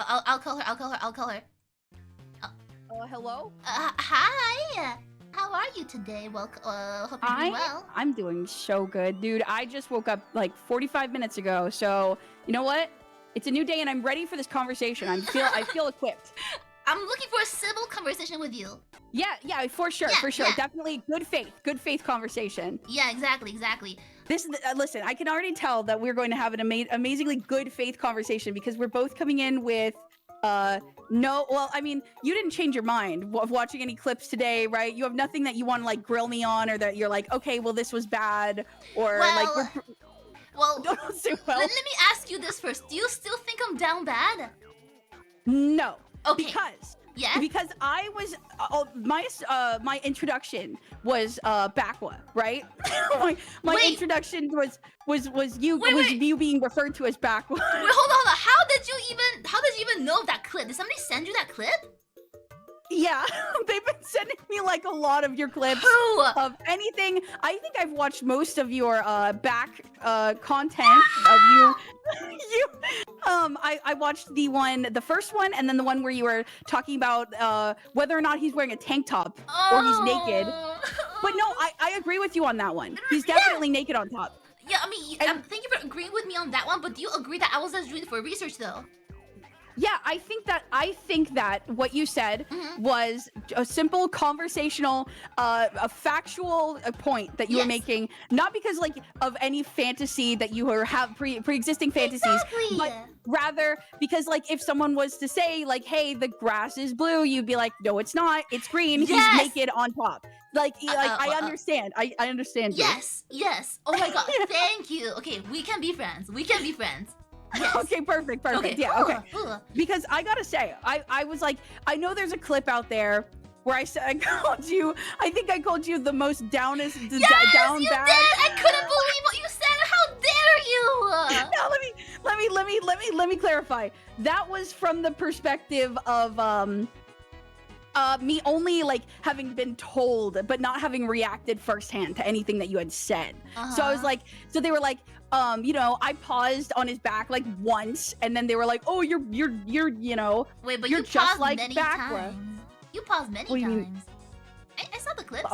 I'll call her. I'll call her. Hello? Hi. How are you today? Welcome. Hope you're doing well. I'm doing so good, dude. I just woke up like 45 minutes ago, so you know what? It's a new day, and I'm ready for this conversation. I feel equipped. I'm looking for a civil conversation with you. Yeah, for sure. Yeah. Definitely good faith conversation. Yeah, exactly. This listen, I can already tell that we're going to have an amazingly good faith conversation because we're both coming in with no, well, I mean, you didn't change your mind of watching any clips today, right? You have nothing that you want to like grill me on, or that you're like, okay, well, this was bad, or well, don't say well. Let me ask you this first. Do you still think I'm down bad? No. Okay. Because I was my introduction was Aquwa, right? my introduction was you being referred to as Aquwa. Wait, hold on. How did you even know of that clip? Did somebody send you that clip? Yeah, they've been sending me like a lot of your clips. Who? Of anything. I think I've watched most of your back content of you. I watched the first one, and then the one where you were talking about whether or not he's wearing a tank top or he's naked. But no, I agree with you on that one. He's definitely naked on top. Yeah, I mean, thank you for agreeing with me on that one. But do you agree that I was just doing it for research though? Yeah, I think that what you said was a simple conversational, a factual point that you were making, not because like of any fantasy that you have pre-existing fantasies, but rather because like if someone was to say like, hey, the grass is blue, you'd be like, no, it's not, it's green. He's naked on top. I understand. I understand. Yes. Oh my god, thank you. Okay, we can be friends. Yes. Okay, perfect. Okay. Yeah, okay. Because I gotta say, I was like, I know there's a clip out there where I said I think I called you the most down bad. Yes, you did! I couldn't believe what you said. How dare you! No, let me clarify. That was from the perspective of me only like having been told but not having reacted firsthand to anything that you had said. So I was like, so they were like, you know, I paused on his back like once, and then they were like, oh, you're you know, wait, but you're you just paused like many Aquwa. times. You paused many times. I saw the clips.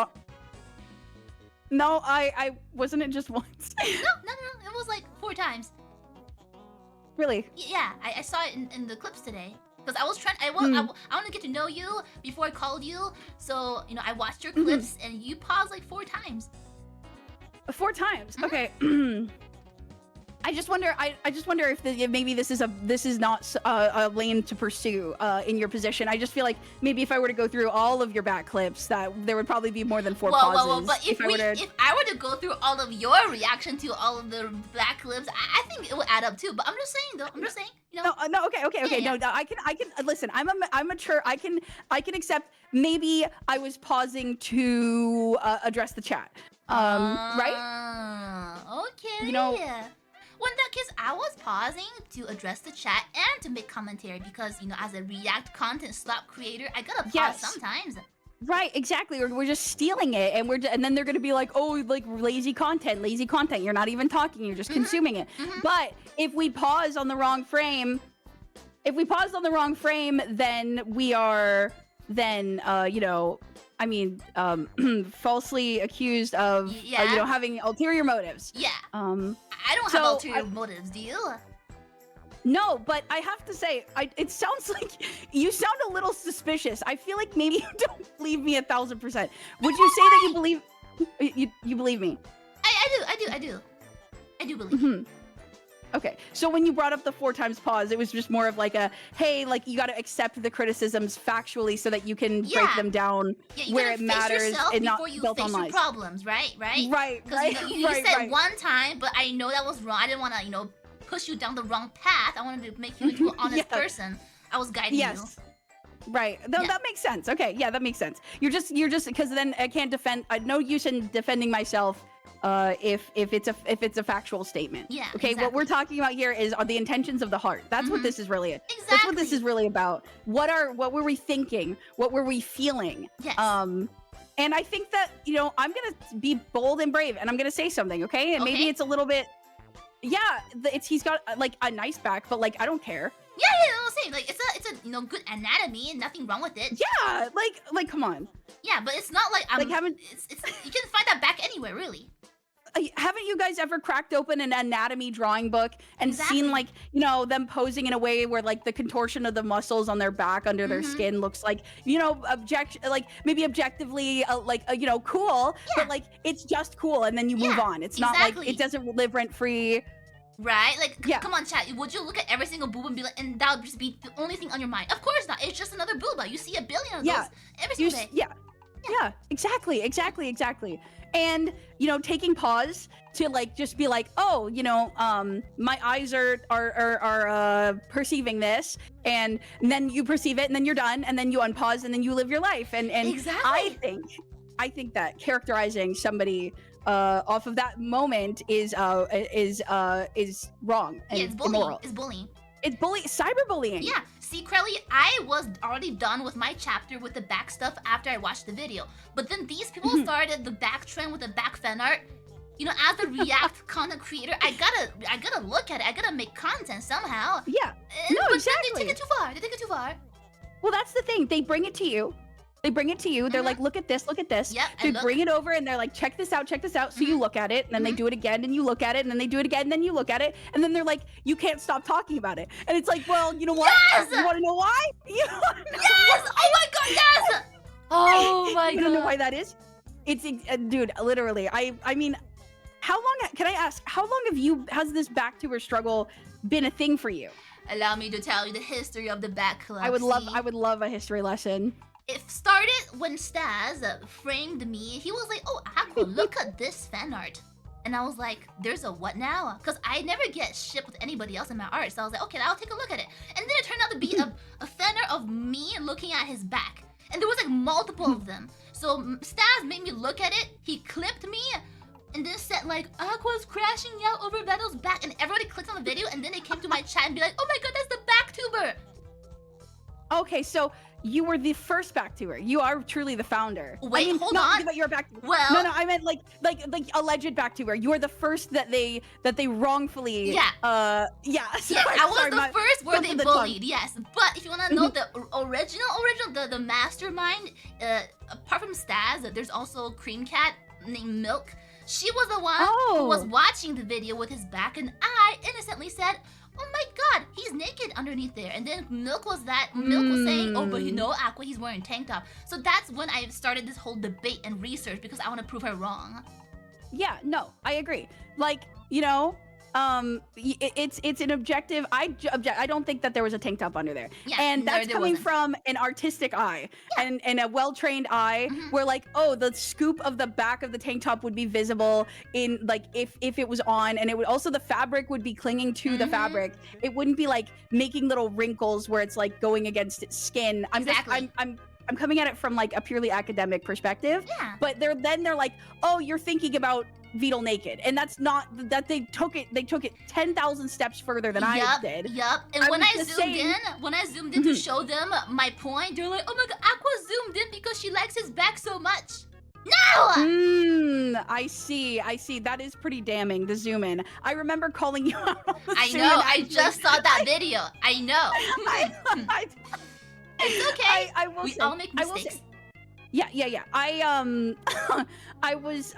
No, I wasn't it just once. No, it was like 4 times. Really? Yeah, I saw it in the clips today. Because I was trying, I want to get to know you before I called you. So, you know, I watched your clips and you paused like 4 times. 4 times? Okay. I just wonder if maybe this is not a lane to pursue in your position. I just feel like maybe if I were to go through all of your back clips, that there would probably be more than 4 pauses. But if I were to go through all of your reaction to all of the back clips, I think it would add up too. But I'm just saying though. You know. No. Okay. Yeah. No, I can listen. I'm mature. I can accept. Maybe I was pausing to address the chat. Right? Okay. You know. Well, in that case, I was pausing to address the chat and to make commentary because, you know, as a React content slop creator, I gotta pause sometimes. Right, exactly. We're just stealing it, and then they're gonna be like, oh, like lazy content. You're not even talking. You're just consuming it. But if we pause on the wrong frame, then we are you know, I mean, falsely accused of you know, having ulterior motives. Yeah. I don't have ulterior motives, do you? No, but I have to say, it sounds like you sound a little suspicious. I feel like maybe you don't believe me 1000%. Would you say that you believe you believe me? I do believe. Okay, so when you brought up the 4 times pause, it was just more of like a, hey, like you got to accept the criticisms factually so that you can break them down where it matters and not built on lies. Your problems, right? Right. Because you said one time, but I know that was wrong. I didn't want to, you know, push you down the wrong path. I wanted to make you into an honest person. I was guiding you. Right. That makes sense. Okay, yeah, that makes sense. You're just because then I can't defend. No use in defending myself. If it's a factual statement. Yeah. Okay. Exactly. What we're talking about here is the intentions of the heart. That's what this is really. Exactly. That's what this is really about. What were we thinking? What were we feeling? Yes. And I think that, you know, I'm gonna be bold and brave, and I'm gonna say something. Okay. And maybe it's a little bit. Yeah. He's got like a nice back, but like I don't care. Yeah, same. like it's a good anatomy and nothing wrong with it. Yeah, like come on. Yeah, but it's not like Like, haven't it's you can find that back anywhere really. haven't you guys ever cracked open an anatomy drawing book and Exactly. seen like them posing in a way where like the contortion of the muscles on their back under their skin looks like maybe objectively cool, Yeah. but like it's just cool and then you move Yeah, on. It's not like exactly. it doesn't live rent free. Right? Like, Yeah. come on, chat. Would you look at every single boob and be like, and that would just be the only thing on your mind? Of course not. It's just another booba. You see a billion of Yeah. those every single day. Yeah, exactly. And taking pause to like just be like, oh, my eyes are perceiving this, and then you perceive it, and then you're done, and then you unpause, and then you live your life. And Exactly. I think that characterizing somebody off of that moment is wrong and Yeah, it's bullying. immoral. It's bullying. It's cyberbullying. Yeah. See, Crelly, I was already done with my chapter with the back stuff after I watched the video. But then these people started the back trend with the back fan art. As a React content creator, I gotta look at it. I gotta make content somehow. Yeah. But No, then exactly. they take it too far. Well, that's the thing. They bring it to you. They're like, look at this. Yep, They I look. bring it over and they're like, check this out. So you look at it, and then they do it again, and you look at it, and then they do it again, and then you look at it, and then they're like, you can't stop talking about it. And it's like, well, you know what? Yes! You want to know why? You wanna know Yes! Oh my god, yes! Oh my god. You don't know why that is? It's dude, literally. I mean, how long? Can I ask? How long has this back to her struggle been a thing for you? Allow me to tell you the history of the back club. I would see? love a history lesson. It started when Staz framed me. He was like, oh, Aqua, look at this fan art. And I was like, there's a what now? Because I never get shipped with anybody else in my art. So I was like, okay, I'll take a look at it. And then it turned out to be a fan art of me looking at his back. And there was like multiple of them. So Staz made me look at it. He clipped me and then said like, Aqua's crashing out over Vettel's back. And everybody clicked on the video and then they came to my chat and be like, oh my god, that's the back tuber. Okay, so you were the first back to her. You are truly the founder. Wait, hold not on. But you're back. Well, no, I meant like alleged back to her. You are the first that they wrongfully. Yeah. Yeah. Yeah, I was sorry, the first where they the tongue. bullied. Yes, but if you wanna know the original, the mastermind, apart from Staz, there's also Cream Cat named Milk. She was the one who was watching the video with his back, and I innocently said, oh my god, he's naked underneath there. And then Milk was saying, oh, but Aqua, he's wearing tank top. So that's when I started this whole debate and research because I want to prove her wrong. Yeah, no, I agree. Like, it's an objective. I don't think that there was a tank top under there. Yeah, and that's there coming wasn't. from an artistic eye and a well-trained eye where like, oh, the scoop of the back of the tank top would be visible in like if it was on, and it would also, the fabric would be clinging to the fabric. It wouldn't be like making little wrinkles where it's like going against its skin. Exactly. I'm coming at it from like a purely academic perspective. Yeah. But they're like, oh, you're thinking about Beetle naked, and that's not that they took it 10,000 steps further than I did. Yup. And when I zoomed in to show them my point, they're like, oh my god, Aqua zoomed in because she likes his back so much. No! I see. That is pretty damning, the zoom in. I remember calling you out on the I zoom know, in, I just saw that video. I know. It's okay. We all make mistakes. Yeah. I was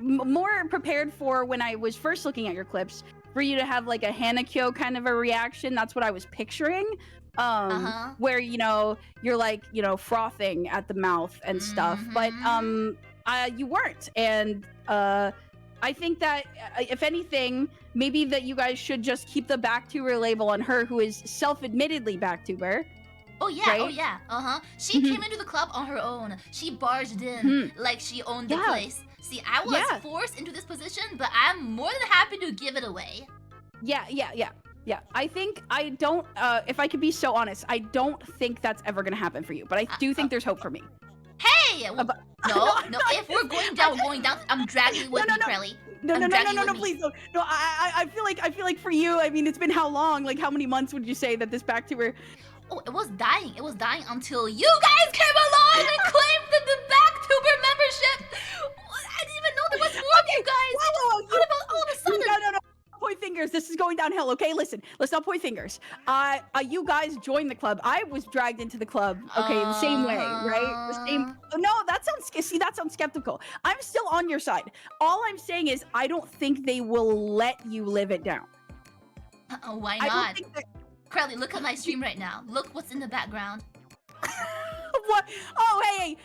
more prepared for when I was first looking at your clips for you to have like a Hanakyo kind of a reaction. That's what I was picturing. Where you're like frothing at the mouth and stuff, but you weren't, and I think that if anything, maybe that you guys should just keep the backtuber label on her, who is self-admittedly backtuber. Oh yeah, right? Oh yeah, She came into the club on her own. She barged in like she owned the place. See, I was forced into this position, but I'm more than happy to give it away. Yeah. I think I don't, if I could be so honest, I don't think that's ever gonna happen for you, but I do think there's hope for me. Hey! Well, no, if we're going down, we're going down. I'm dragging you with me, Crelly. No, please, no. I feel like for you, I mean, it's been how long? Like, how many months would you say that this backtuber? Oh, it was dying. It was dying until you guys came along and claimed the backtuber membership. I didn't even know there was more of you guys. Whoa. What about all of a sudden? No. fingers. This is going downhill. Okay, listen. Let's not point fingers. You guys joined the club. I was dragged into the club. Okay, the same way, right? The same. No, that sounds skeptical. I'm still on your side. All I'm saying is I don't think they will let you live it down. Why not? Crelly, look at my stream right now. Look what's in the background. What? Oh, hey,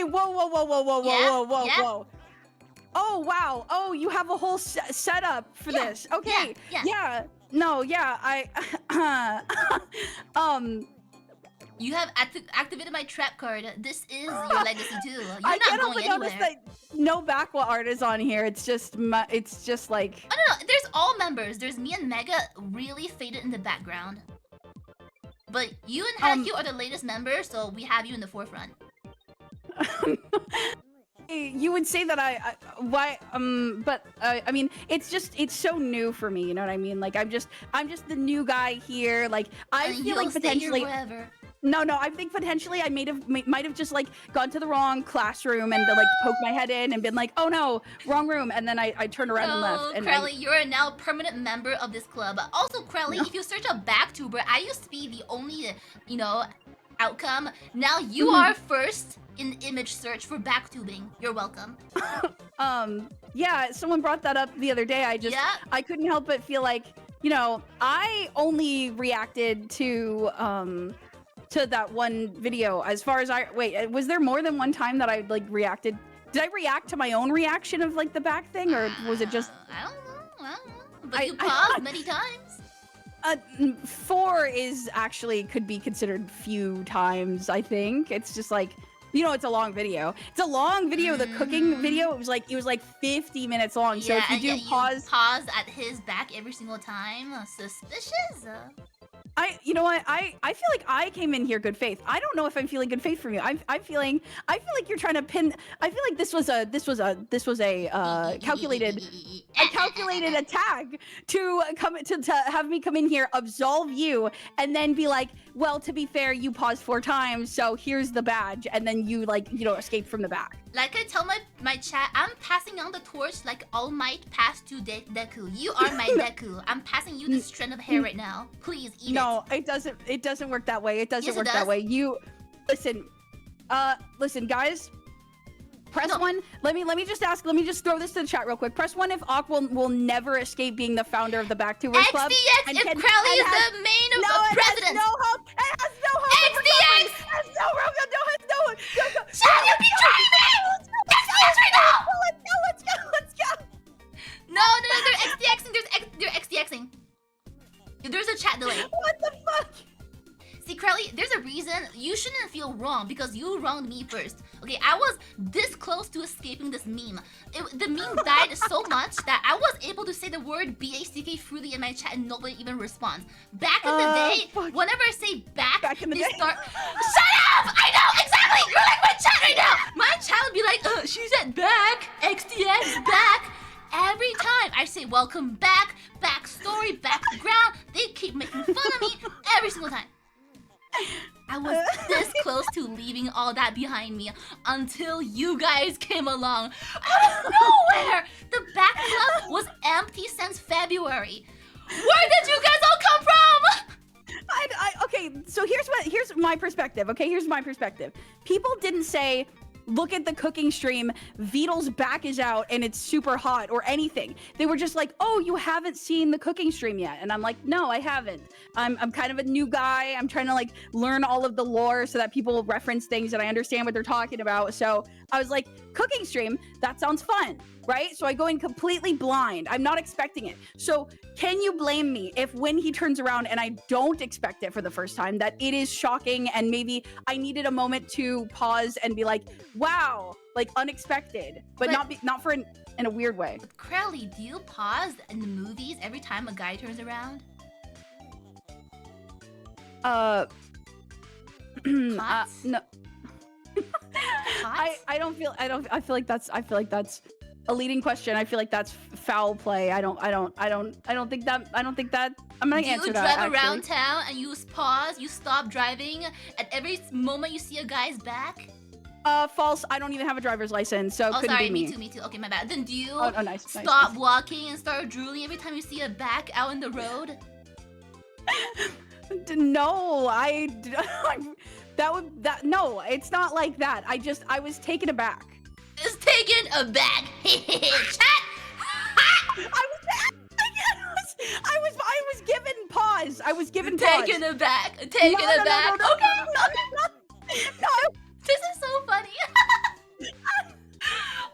whoa. Oh, wow. Oh, you have a whole setup for this. Okay. Yeah. No, yeah, You have activated my trap card. This is your legacy too. You're not going anywhere. That no Aquwa art is on here. It's just like. Oh no, there's all members. There's me and Mega really faded in the background. But you and Haku are the latest members, so we have you in the forefront. You would say that but I mean, it's so new for me. You know what I mean? Like I'm just the new guy here. Like I feel like potentially. No, I think potentially I might have just like gone to the wrong classroom and like poked my head in and been like, oh no, wrong room, and then I turned around and left. And Crelly, you're now a permanent member of this club. Also, Crelly, if you search up backtuber, I used to be the only, outcome. Now you are first in image search for backtubing. You're welcome. Yeah, someone brought that up the other day. I couldn't help but feel like, I only reacted to that one video. As far as was there more than one time that I like reacted? Did I react to my own reaction of like the back thing, or was it just? I don't know. But you paused many times. 4 is actually could be considered few times. I think it's just like, it's a long video. It's a long video. The cooking video, it was like 50 minutes long. So if you do pause at his back every single time, suspicious. You know what? I feel like I came in here good faith. I don't know if I'm feeling good faith from you. I feel like you're trying to pin. I feel like this was a calculated attack to have me come in here, absolve you, and then be like, well, to be fair, you paused 4 times, so here's the badge, and then you escape from the back. Like I tell my chat, I'm passing on the torch like All Might passed to Deku. You are my Deku. I'm passing you this strand of hair right now. Please eat it. No, it doesn't work that way. It doesn't work that way. You listen, guys. Press 1. Let me just throw this to the chat real quick. Press 1 if Aqua will never escape being the founder of the Backtubers Club. XDX if Crelly is the main president. It has no hope. It has no hope. XDX! It has no hope. No. Shall you be driving? XDX right now! Let's go. No, they're XDXing. They're XDXing. There's a chat delay. What the fuck? See, Crelly, there's a reason you shouldn't feel wrong because you wronged me first. Okay, I was this close to escaping this meme. The meme died so much that I was able to say the word BACK freely in my chat and nobody even responds. Back in the day, whenever I say back in the day. Shut up! I know, exactly! You're like my chat right now! My chat would be like, she said back, XDX, back. Every time I say welcome back, backstory, background, they keep making fun of me every single time. I was this close to leaving all that behind me until you guys came along. Out of nowhere! The back club was empty since February. Where did you guys all come from? Okay, so here's my perspective. Okay, here's my perspective. People didn't say, look at the cooking stream, Vidal's back is out and it's super hot, or anything. They were just like, oh, you haven't seen the cooking stream yet. And I'm like, no, I haven't. I'm kind of a new guy. I'm trying to like learn all of the lore so that people reference things and I understand what they're talking about. So I was like, cooking stream, that sounds fun, right? So I go in completely blind. I'm not expecting it. So can you blame me if when he turns around and I don't expect it for the first time, that it is shocking and maybe I needed a moment to pause and be like, wow, like unexpected, but not for in a weird way. Crelly, do you pause in the movies every time a guy turns around? No. I feel like that's a leading question. I feel like that's foul play. I don't think that I'm gonna answer that. You drive around town and you pause, you stop driving at every moment you see a guy's back? False. I don't even have a driver's license, so Oh, couldn't sorry, be me. me too. Okay, my bad. Then do you Oh, nice. stop walking and start drooling every time you see a back out in the road? No, no, it's not like that. I was taken aback. It's taken aback. Chat. I was given pause. I was given pause. Taken aback. Taken aback. No, Okay. no. This is so funny.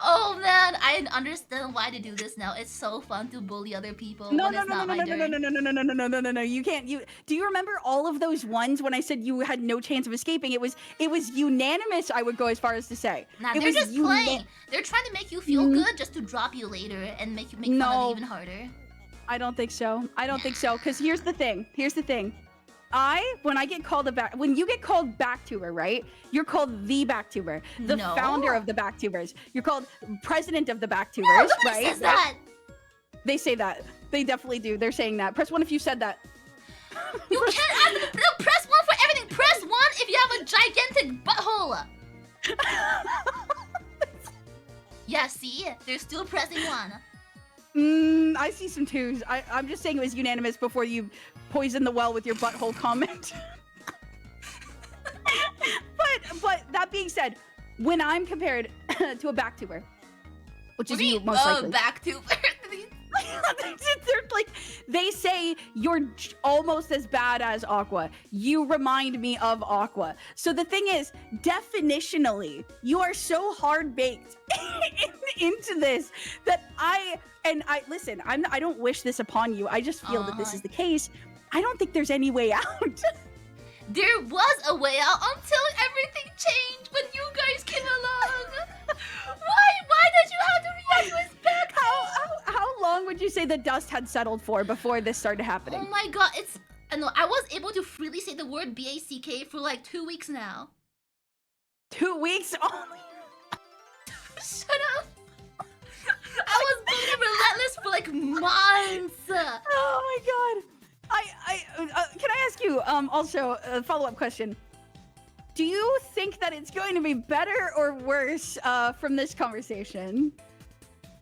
Oh man, I understand why they do this now. It's so fun to bully other people. No. You can't. Do you remember all of those ones when I said you had no chance of escaping? It was unanimous. I would go as far as to say. Nah, they're just playing. They're trying to make you feel good just to drop you later and make fun of you even harder. I don't think so. Because here's the thing. When you get called backtuber, right? You're called the backtuber, the founder of the backtubers. You're called president of the backtubers, Nobody right? says that. They say that. They definitely do. They're saying that. Press 1 if you said that. You can't ask them to press 1 for everything. Press 1 if you have a gigantic butthole. Yeah, see? They're still pressing 1. I see some 2s. I'm just saying it was unanimous before you poisoned the well with your butthole comment. but that being said, when I'm compared to a backtuber, which is you most likely. Backtuber. They're like, they say you're almost as bad as Aqua. You remind me of Aqua. So the thing is, definitionally, you are so hard baked into this that listen, I don't wish this upon you. I just feel that this is the case. I don't think there's any way out. There was a way out until everything changed when you guys came along. Why did you have to react to his back? How long would you say the dust had settled for before this started happening? Oh my god, I was able to freely say the word BACK for like 2 weeks now. 2 weeks only? Shut up. I was being relentless for like months. Oh my god. Can I ask you also a follow-up question? Do you think that it's going to be better or worse from this conversation?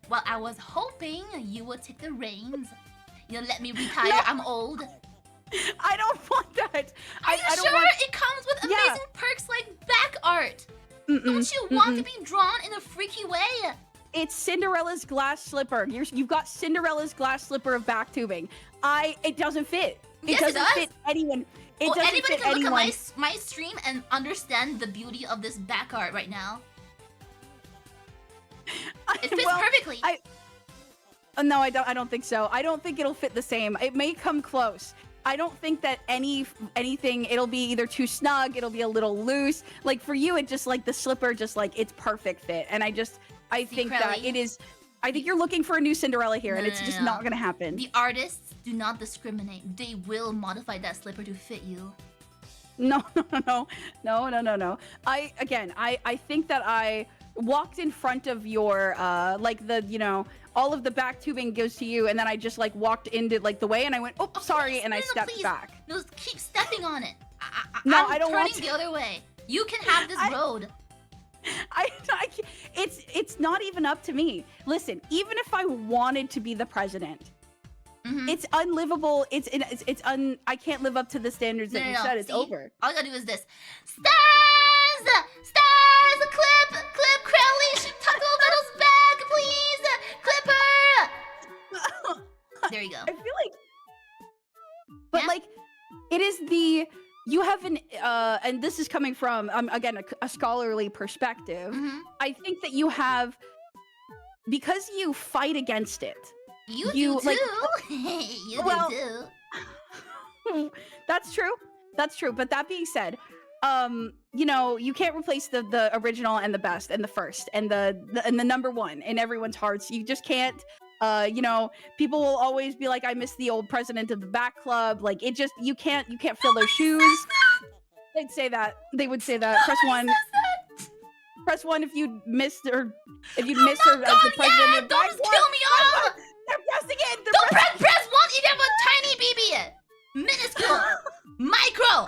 Well, I was hoping you would take the reins. Let me retire. No. I'm old. I don't want that. Are you sure? It comes with amazing perks like back art. Don't you want to be drawn in a freaky way? It's Cinderella's glass slipper. You've got Cinderella's glass slipper of backtubing. It doesn't fit. It doesn't fit anyone. Anybody can look at my stream and understand the beauty of this back art right now. It fits perfectly. No, I don't think so. I don't think it'll fit the same. It may come close. I don't think that anything, it'll be either too snug, it'll be a little loose. Like for you, it just like the slipper, just like it's perfect fit. And I think that it is. I think you're looking for a new Cinderella here, and it's just not gonna happen. The artists do not discriminate. They will modify that slipper to fit you. No. I think that I walked in front of your all of the back tubing goes to you, and then I just like walked into like the way, and I went, oh, sorry, and I stepped back. No, keep stepping on it. I don't want to. I'm turning the other way. You can have this road. It's not even up to me. Listen, even if I wanted to be the president, it's unlivable. I can't live up to the standards that you said. It's over. All you gotta do is this. Stars! Clip Crelly! Taco Metal's back, please! Clip her! There you go. I feel like... But like, it is the... You have an, and this is coming from, again, a scholarly perspective. I think that you have, because you fight against it. You do too. You do too. That's true. But that being said, you can't replace the original and the best and the first and the number one in everyone's hearts. You just can't. People will always be like, I miss the old president of the back club. Like it just, you can't fill those shoes. They'd say that. They would say that. Press 1. Press 1 if you missed her. If you missed her as the president of the back club. Don't kill me off. They're pressing it. Don't press 1. You have a tiny BB. Minuscule. Micro.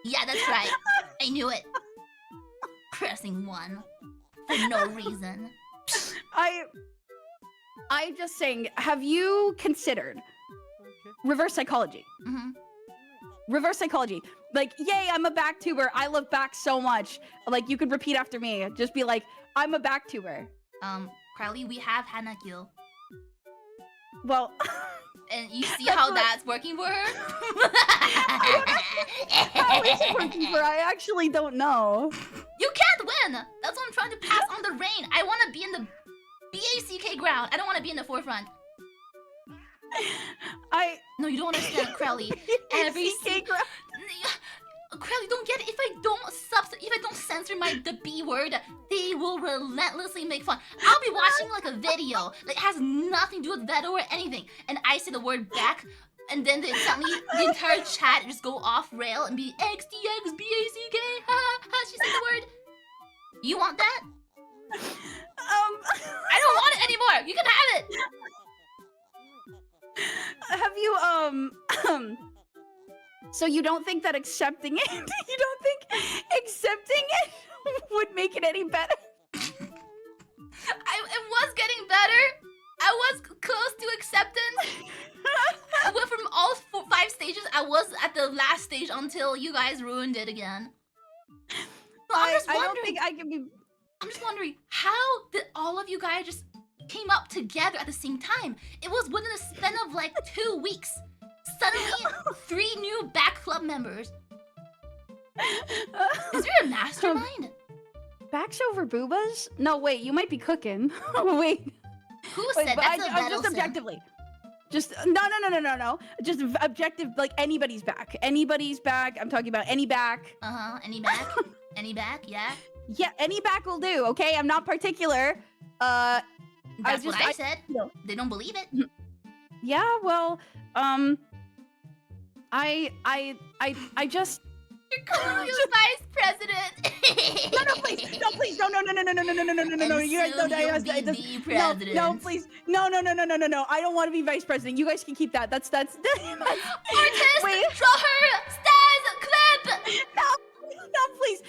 Yeah, that's right. I knew it. Press missing one for no reason. I'm just saying, have you considered reverse psychology? Reverse psychology. Like, yay, I'm a back tuber. I love back so much. Like, you could repeat after me. Just be like, I'm a back tuber. Crowley, we have Hanakyo. Well... And you see how that's working for her? How is it working for her? I actually don't know. You can't win! That's what I'm trying to pass on the reign. I want to be in the BACK ground. I don't want to be in the forefront. No, you don't understand, Crelly. Every ground. Crelly, don't get it. If I don't censor the B word, they will relentlessly make fun. I'll be watching like a video that has nothing to do with Veto or anything, and I say the word back, and then suddenly the entire chat just go off rail and be XDX BACK. Ha ha. She said the word. You want that? I don't want it anymore. You can have it. Have you So you don't think that accepting it, you don't think accepting it would make it any better? It was getting better. I was close to acceptance. I went from all 5 stages. I was at the last stage until you guys ruined it again. No, I don't think I can be... I'm just wondering, how did all of you guys just came up together at the same time? It was within a span of like 2 weeks. Suddenly, 3 new back club members. Is there a mastermind? Backs over boobas? No, wait, you might be cooking. Wait. Who said that's I'm just objectively. Just no. Just objective, like anybody's back. Anybody's back. I'm talking about any back. Any back? Any back? Yeah. Yeah, any back will do. Okay, I'm not particular. That's what I said. No. They don't believe it. Yeah, well, I just. You're calling you vice president. No, please, no. You guys don't. No, please, no. I don't want to be vice president. You guys can keep that. That's. Artist, draw her stars clip. No, please.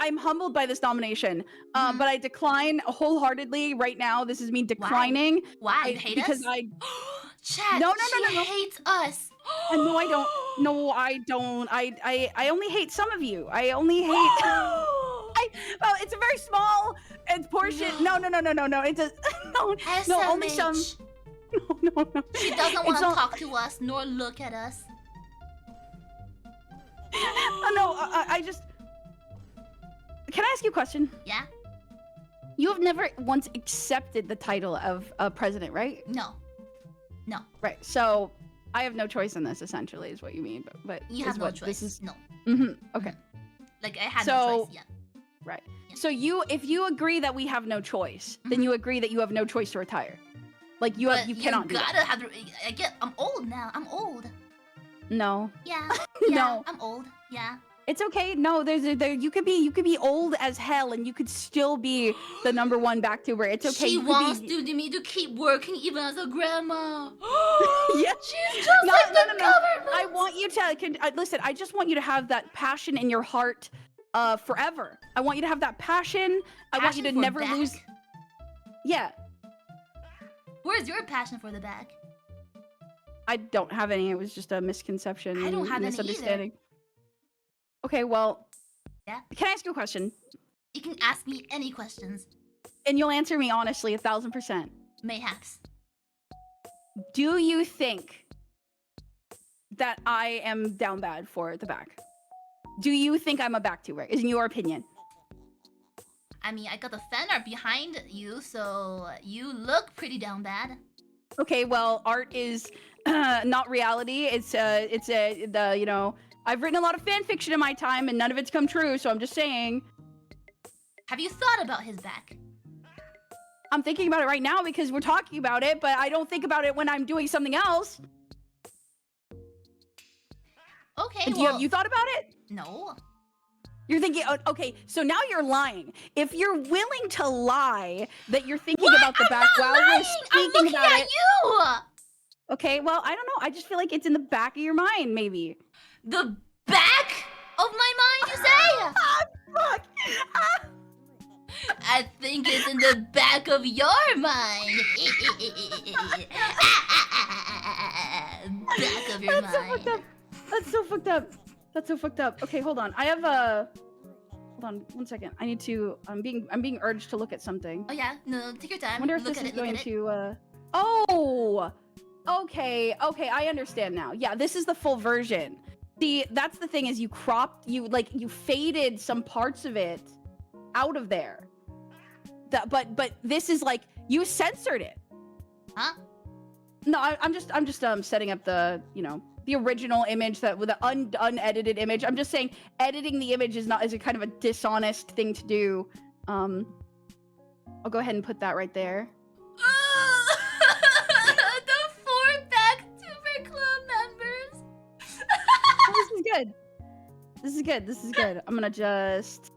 I'm humbled by this nomination, but I decline wholehearedly right now. This is me declining. Why? You hate because us? Chat, No. She hates us. No, I don't. No, I don't. I only hate some of you. I only hate. Well, it's a very small portion. No. It's a no. Only some. No. She doesn't want to talk to us nor look at us. No, I just. Can I ask you a question? Yeah. You have never once accepted the title of president, right? No. Right. So I have no choice in this. Essentially, is what you mean. But you have no choice. This is no. Okay. Like I had no choice. Yeah. Right. Yeah. So if you agree that we have no choice, then you agree that you have no choice to retire. Like you cannot. I'm old now. I'm old. No. Yeah. No. I'm old. Yeah. It's okay. No, you could be old as hell and you could still be the #1 back tuber. It's okay. She wants me to keep working even as a grandma. Yeah. She's just like the government. I want you to listen. I just want you to have that passion in your heart forever. I want you to have that passion. I want you to never lose. Yeah. Where's your passion for the back? I don't have any. It was just a misconception. I don't have misunderstanding. Either. Okay, well. Yeah. Can I ask you a question? You can ask me any questions. And you'll answer me honestly, 1000%. Mayhaps. Do you think that I am down bad for the back? Do you think I'm a back tuber? Is in your opinion? I mean, I got the fan art behind you, so you look pretty down bad. Okay, well, art is not reality. It's you know, I've written a lot of fan fiction in my time and none of it's come true, so I'm just saying. Have you thought about his back? I'm thinking about it right now because we're talking about it, but I don't think about it when I'm doing something else. Okay, have you thought about it? No. You're thinking, okay, so now you're lying. If you're willing to lie that you're thinking about the back while we're speaking about it. I'm looking at you! Okay, well, I don't know. I just feel like it's in the back of your mind, maybe. The back of my mind, you say? Fuck! I think it's in the back of your mind. Back of your That's so mind. fucked up. That's so fucked up. That's so fucked up. Okay, hold on. I have a. Hold on, 1 second. I need to. I'm being urged to look at something. Oh yeah, no, take your time. I wonder if look this at is it, look going at it. to. Oh. Okay. Okay, I understand now. Yeah, this is the full version. See, that's the thing is you faded some parts of it out of there. But this is like you censored it. Huh? No, I'm just setting up the the original image that with the unedited image. I'm just saying editing the image is a kind of a dishonest thing to do. I'll go ahead and put that right there. The 4 Backtuber Club members. Oh, this is good. This is good. This is good. I'm gonna just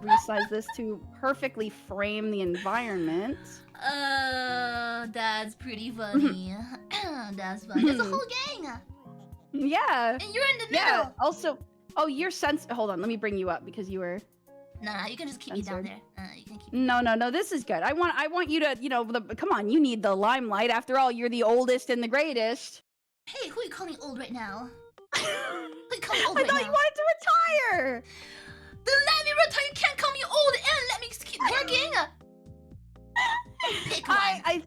resize this to perfectly frame the environment. That's pretty funny. That's funny. There's a whole gang. Yeah. And you're in the middle. Yeah. Also, oh, you're hold on. Let me bring you up because you were. No, you can just keep censored. me down there. You can keep. No. This is good. I want you to, come on. You need the limelight. After all, you're the oldest and the greatest. Hey, who are you calling old right now? Who are you calling old I right thought now? you wanted to retire. Then let me retire. You can't call me old and let me keep working. Pick one. I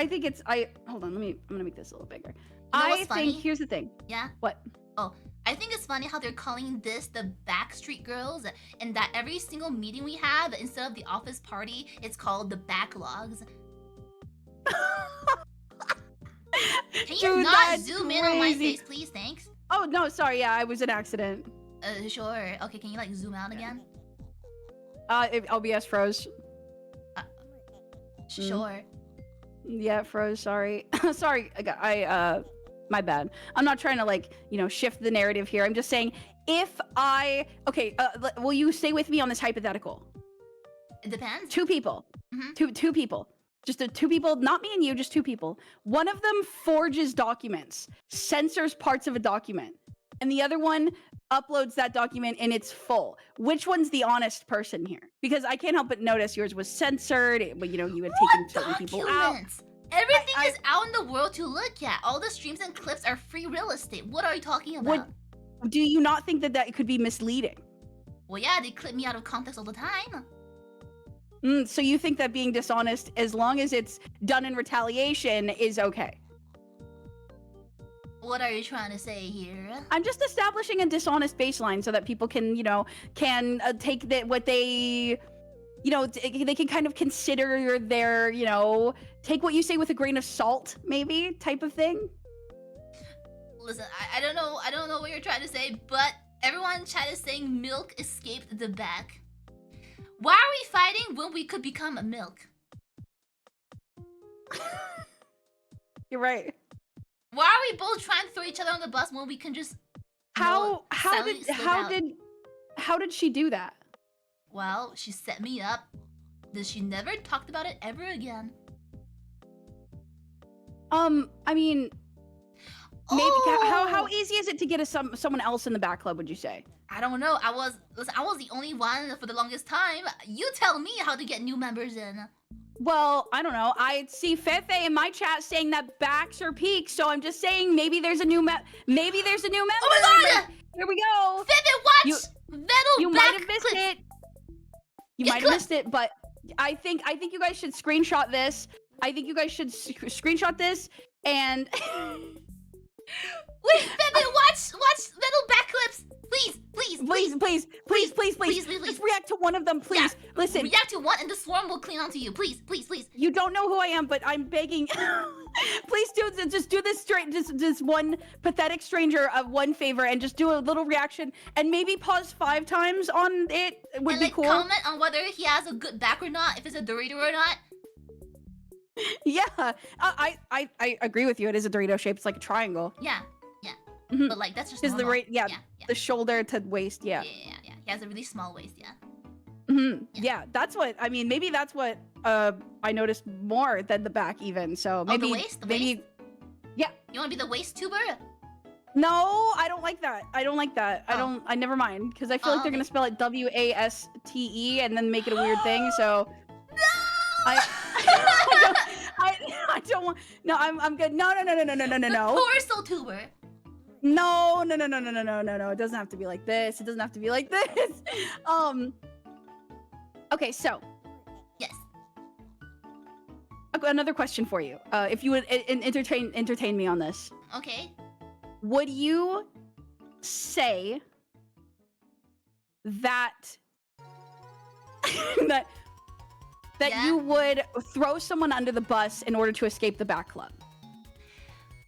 think it's hold on. I'm gonna make this a little bigger. You know what's funny? Here's the thing. Yeah. What? Oh, I think it's funny how they're calling this the Backstreet Girls, and that every single meeting we have, instead of the office party, it's called the Backlogs. Can you Dude, not that's zoom in on my crazy. face, please? Thanks. Oh no, sorry. Yeah, I was an accident. Sure. Okay, can you like zoom out again? OBS froze. Sure. Yeah, it froze. Sorry. Sorry. My bad. I'm not trying to shift the narrative here. I'm just saying will you stay with me on this hypothetical? It depends. 2 people. Mhm. Two people. Just 2 people, not me and you, just 2 people. One of them forges documents, censors parts of a document, and the other one uploads that document in its full. Which one's the honest person here? Because I can't help but notice yours was censored, but you had taken certain people out. Everything is out in the world to look at. All the streams and clips are free real estate. What are you talking about? Do you not think that could be misleading? Well, yeah, they clip me out of context all the time. So you think that being dishonest, as long as it's done in retaliation, is okay? What are you trying to say here? I'm just establishing a dishonest baseline so that people can, take that what they, they can kind of consider their, take what you say with a grain of salt, maybe type of thing. Listen, I don't know what you're trying to say, but everyone in chat is saying milk escaped the back. Why are we fighting when we could become a milk? You're right. Why are we both trying to throw each other on the bus when we can just how did she do that? Well, she set me up. Then she never talked about it ever again. I mean, maybe how easy is it to get someone else in the back club, would you say? I don't know. I was the only one for the longest time. You tell me how to get new members in. Well, I don't know. I see Fefe in my chat saying that backs are peaks, so I'm just saying maybe there's a new member. Oh my god! Here we go. Fefe, watch! You might have missed it. You might have missed it, but I think you guys should screenshot this. I think you guys should screenshot this and Wait, Fefe, watch metal back clips. Please. Just react to one of them, please. Yeah, listen. React to one and the swarm will cling onto you. Please. You don't know who I am, but I'm begging. Please just do this this one pathetic stranger one favor and just do a little reaction and maybe pause 5 times on it. Would be cool. Comment on whether he has a good back or not, if it's a Dorito or not. Yeah, I agree with you. It is a Dorito shape. It's like a triangle. Yeah. Mm-hmm. But like that's just is normal. The shoulder to waist. Yeah. Yeah. He has a really small waist. Yeah. Mm-hmm. Yeah, that's what I mean. Maybe that's what I noticed more than the back even. So maybe the waist? Yeah. You want to be the waist tuber? No, I don't like that. I don't like that. Oh. I never mind because I feel like they're gonna Okay. spell it WASTE and then make it a weird thing. So No! I, I don't, I don't want. No, I'm good. No. The torso tuber. No. It doesn't have to be like this. It doesn't have to be like this. Okay, so Yes. I've got another question for you. If you would entertain me on this, Okay. would you say that that Yeah? you would throw someone under the bus in order to escape the back club?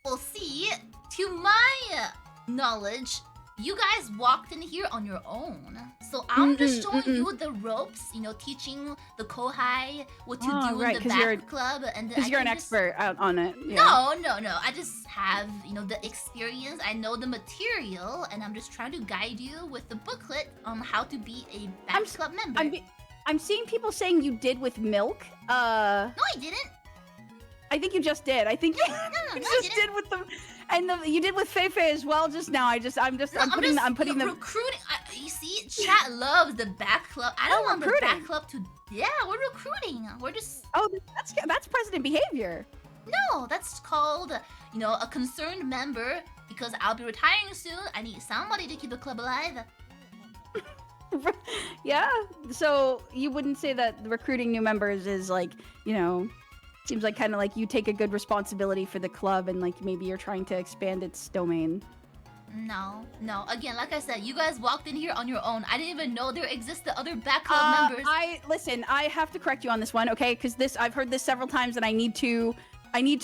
Well, see, to my knowledge, you guys walked in here on your own. So I'm just showing you the ropes, you know, teaching the kohai what to do right, in the 'cause you're- back club. And Because you're an expert on it. Yeah. No. I just have, you know, the experience. I know the material, and I'm just trying to guide you with the booklet on how to be a back club member. I'm seeing people saying you did with milk. No, I didn't. I think you just did. I think you I just didn't. did with them, and you did with Feifei as well just now. I'm putting them. Recruiting. You see, chat loves the back club. I don't want the recruiting. back club to. Yeah, we're recruiting. We're just. Oh, that's president behavior. No, that's called, you know, a concerned member. Because I'll be retiring soon. I need somebody to keep the club alive. Yeah. So you wouldn't say that recruiting new members is like, you know, seems like kind of like you take a good responsibility for the club and like maybe you're trying to expand its domain. No. Again, like I said, you guys walked in here on your own. I didn't even know there existed other back club members. Listen, I have to correct you on this one, okay? Because I've heard this several times and I need to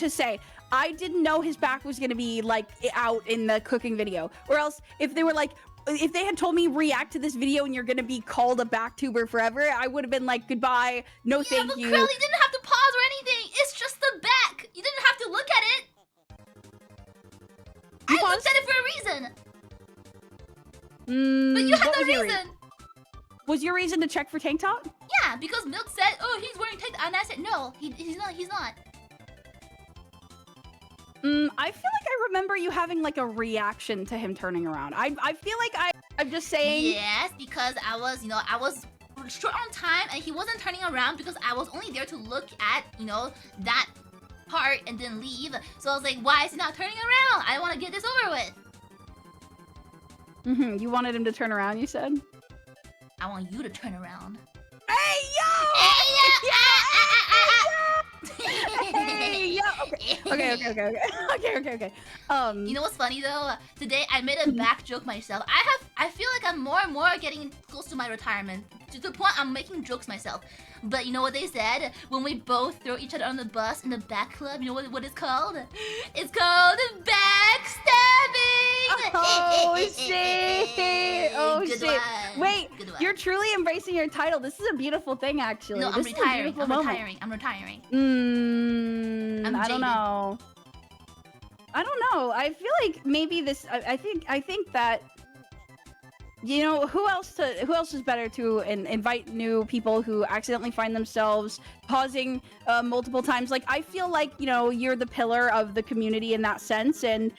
say I didn't know his back was gonna be like out in the cooking video. Or else if they were like, if they had told me react to this video and you're gonna be called a backtuber forever, I would have been like, goodbye, no thank you. Yeah, but Crelly didn't have to pause or anything. It's just the back. You didn't have to look at it. I looked at it for a reason. But you had the reason. Was your reason to check for tank top? Yeah, because Milk said, "Oh, he's wearing tank," and I said, "No, he's not. He's not." I feel like I remember you having like a reaction to him turning around. I feel like I'm just saying. Yes, because I was short on time and he wasn't turning around because I was only there to look at, you know, that part and then leave. So I was like, why is he not turning around? I want to get this over with. You wanted him to turn around, you said? I want you to turn around. Hey, yo! Hey, yo! Okay. You know what's funny though? Today I made a back joke myself. I feel like I'm more and more getting close to my retirement. To the point I'm making jokes myself. But you know what they said? When we both throw each other on the bus in the back club, you know what it's called? It's called backstabbing! Oh, shit! Oh, Good shit! one. Wait, Good one. you're truly embracing your title. This is a beautiful thing, actually. No, I'm retiring. I'm retiring. I'm I don't jaded. know. I feel like maybe this. I think that. You know, who else is better to invite new people who accidentally find themselves pausing multiple times? Like, I feel like, you know, you're the pillar of the community in that sense, and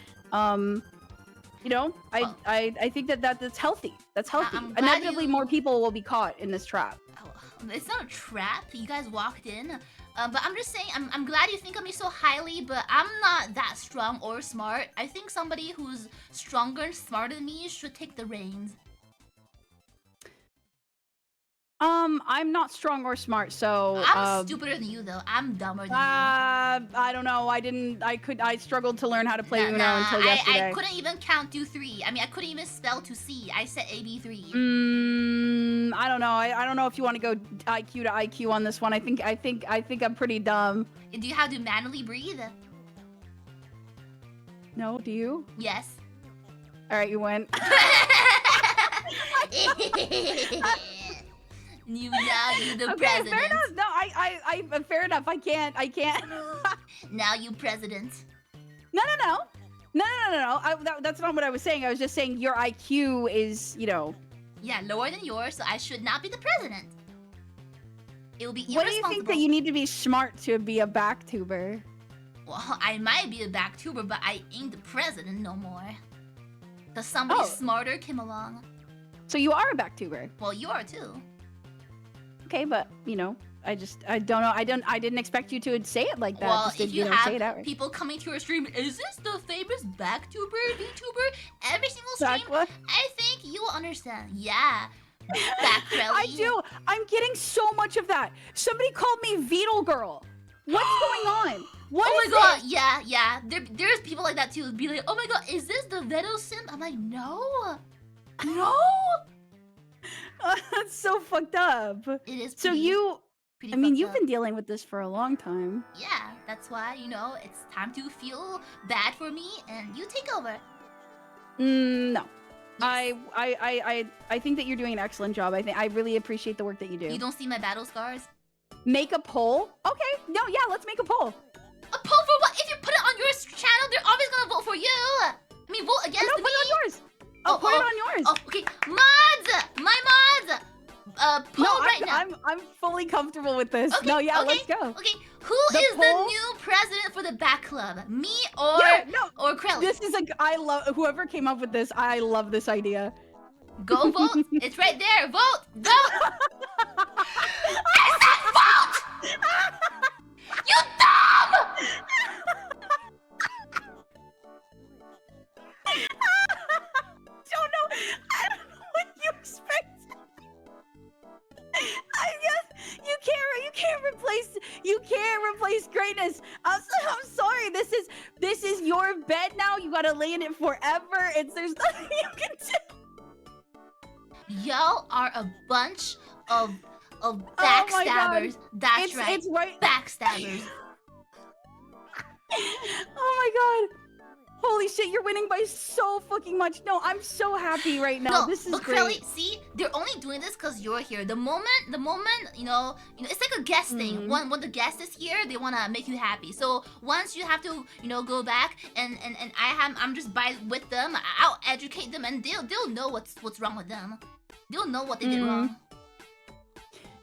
you know, I think that's healthy. That's healthy. Inevitably, more people will be caught in this trap. Oh, it's not a trap. You guys walked in. But I'm just saying, I'm glad you think of me so highly, but I'm not that strong or smart. I think somebody who's stronger and smarter than me should take the reins. I'm not strong or smart, so I'm stupider than you, though. I'm dumber than you. I don't know. I struggled to learn how to play Uno until yesterday. I couldn't even count to 3. I mean, I couldn't even spell to C. I said AB3. I don't know. I don't know if you want to go IQ to IQ on this one. I think I'm pretty dumb. Do you have to manually breathe? No, do you? Yes. All right, you win. You the okay, president. fair enough. No, I fair enough. I can't. Now you president. No. That's not what I was saying. I was just saying your IQ is, you know. Yeah, lower than yours, so I should not be the president. It will be irresponsible. What do you think that you need to be smart to be a backtuber? Well, I might be a backtuber, but I ain't the president no more. Because somebody Oh. smarter came along. So you are a backtuber. Well, you are too. Okay, but you know, I don't know. I didn't expect you to say it like that. Well, Just if to, you say it have outright. people coming to your stream, is this the famous backtuber, VTuber? Every single stream, Aqua? I think you will understand. Yeah. Aquwa Crelly. I do. I'm getting so much of that. Somebody called me Beetle Girl. What's going on? What Oh is my god, this? yeah. There's people like that too. Be like, oh my god, is this the Veto simp? I'm like, no. No. That's so fucked up. It is So pretty, you, pretty I mean, fucked you've up. been dealing with this for a long time. Yeah, that's why, it's time to feel bad for me and you take over. No. Yes. I think that you're doing an excellent job. I really appreciate the work that you do. You don't see my battle scars? Make a poll? Okay. No, yeah, let's make a poll. A poll for what? If you put it on your channel, they're always gonna vote for you. I mean, vote against No, me. put it on yours. Oh, put it on yours. Oh, okay. Mods! My mods! Poll No, right now. I'm fully comfortable with this. Okay, No, yeah, okay, let's go. Okay, who The is the poll? new president for the back club? Me or Yeah, no. or Crelly? This is I love whoever came up with this. I love this idea. Go vote. It's right there. Vote. Vote. I said vote. You dumb. I don't know what you expect. I guess you can't replace greatness. I'm sorry. This is your bed now. You gotta lay in it forever. There's nothing you can do. Y'all are a bunch of Oh my God. backstabbers. That's right. It's right. Backstabbers. Oh my God. Holy shit, you're winning by so fucking much. No, I'm so happy right now. No, This is but great. Crelly, see, they're only doing this because you're here. The moment, it's like a guest thing. When the guest is here, they wanna make you happy. So once you have to, go back and I'm just with them. I'll educate them and they'll know what's wrong with them. They'll know what they did wrong.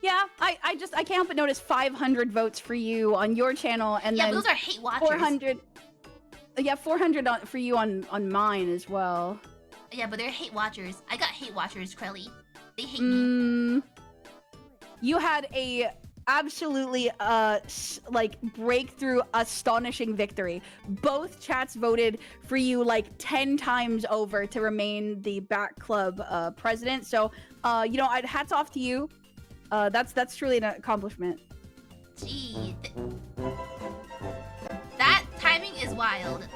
Yeah, I can't help but notice 500 votes for you on your channel, and Yeah, then but those are hate watchers. 400. Yeah, 400 for you on mine as well. Yeah, but they're hate watchers. I got hate watchers, Crelly. They hate me. You had a absolutely breakthrough, astonishing victory. Both chats voted for you like 10 times over to remain the back club president. So, hats off to you. That's truly an accomplishment. Gee, that timing is wild.